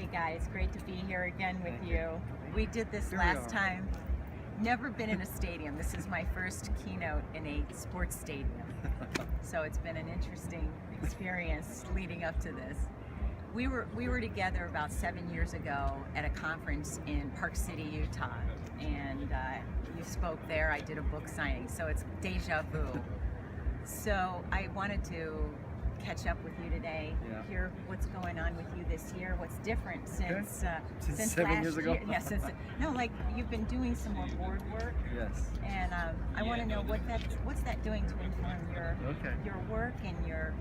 Hey guys, great to be here again with you. We did this Here we last are. time. Never been in a stadium. This is my first keynote in a sports stadium. So it's been an interesting experience leading up to this. We were together about 7 years ago at a conference in Park City, Utah, and you spoke there. I did a book signing, so it's deja vu. So I wanted to catch up with you today, hear what's going on with you this year, what's different since Since 7 last years ago? year. Yeah, no, like you've been doing some more board work. Yes. And I want to know what's that doing to inform your work and your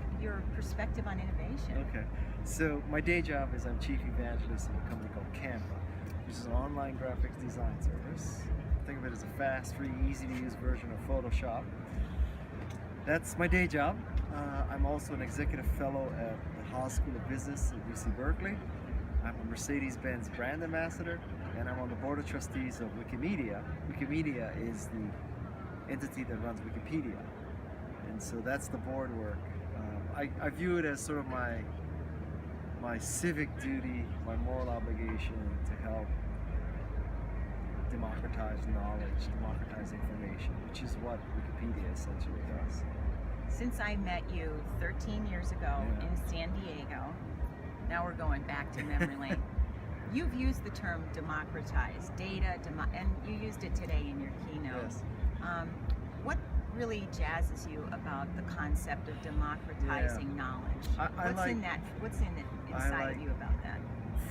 perspective on innovation. Okay. So my day job is I'm chief evangelist of a company called Canva, which is an online graphics design service. Think of it as a fast, free, easy to use version of Photoshop. That's my day job. I'm also an executive fellow at the Haas School of Business at UC Berkeley. I'm a Mercedes-Benz brand ambassador, and I'm on the board of trustees of Wikimedia. Wikimedia is the entity that runs Wikipedia, and so that's the board work. I view it as sort of my civic duty, my moral obligation to help democratize knowledge, democratize information, which is what Wikipedia essentially does. Since I met you 13 years ago in San Diego, now we're going back to memory lane. You've used the term democratize, data, and you used it today in your keynote. Yes. What really jazzes you about the concept of democratizing knowledge? What's inside of you about that?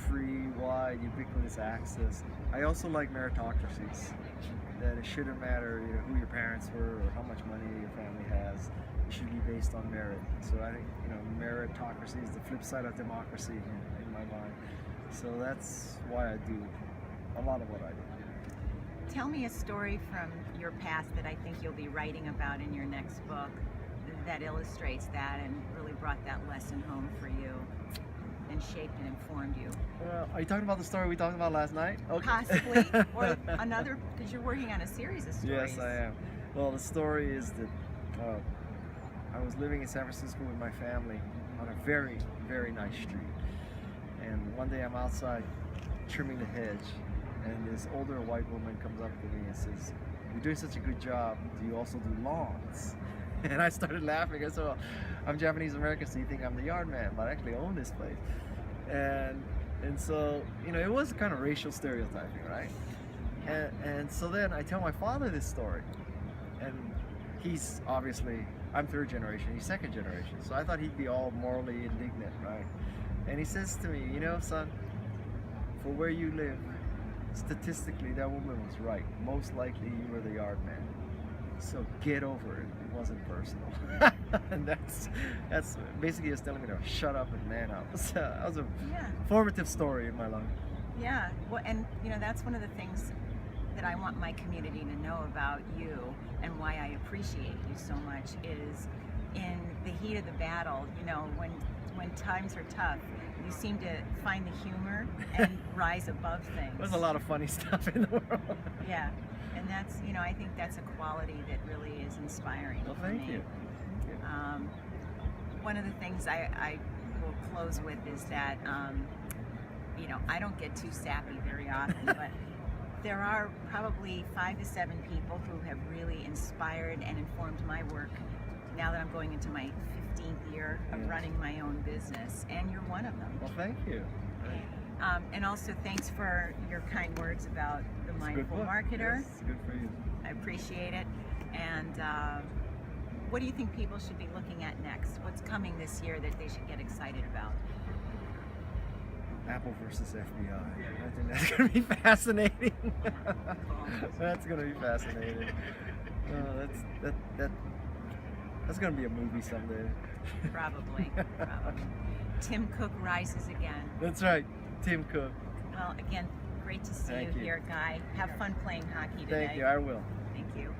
Free, wide, ubiquitous access. I also like meritocracies. That it shouldn't matter, who your parents were or how much money your family has. It should be based on merit. So I think meritocracy is the flip side of democracy in my mind. So that's why I do a lot of what I do. Tell me a story from your past that I think you'll be writing about in your next book that illustrates that and really brought that lesson home for you and shaped and informed you. Are you talking about the story we talked about last night? Okay. Possibly, or another, because you're working on a series of stories. Yes, I am. Well, the story is that I was living in San Francisco with my family on a very, very nice street. And one day I'm outside trimming the hedge, and this older white woman comes up to me and says, "You're doing such a good job. Do you also do lawns?" And I started laughing. I said, "Well, I'm Japanese American, so you think I'm the yard man, but I actually own this place." And so, it was kind of racial stereotyping, right? And so then I tell my father this story, and he's obviously, I'm third generation, he's second generation, so I thought he'd be all morally indignant, right? And he says to me, son, for where you live, statistically that woman was right. Most likely you were the yard man. So get over it. It wasn't personal. And that's basically just telling me to shut up and man up. So that was a formative story in my life. Yeah, well, and that's one of the things that I want my community to know about you and why I appreciate you so much is in the heat of the battle, when times are tough, you seem to find the humor and rise above things. There's a lot of funny stuff in the world. Yeah. And that's, I think that's a quality that really is inspiring. Well, thank you. One of the things I will close with is that, I don't get too sappy very often, but there are probably 5 to 7 people who have really inspired and informed my work now that I'm going into my 15th year of running my own business, and you're one of them. Well, thank you. And also thanks for your kind words about the Mindful Marketer. Yes, good for you. I appreciate it. And what do you think people should be looking at next? What's coming this year that they should get excited about? Apple versus FBI. I think that's going to be fascinating. That's going to be fascinating. That's going to be a movie someday. Probably. Tim Cook rises again. That's right. Tim Cook. Well, again, great to see you here, Guy. Have fun playing hockey today. Thank you. I will. Thank you.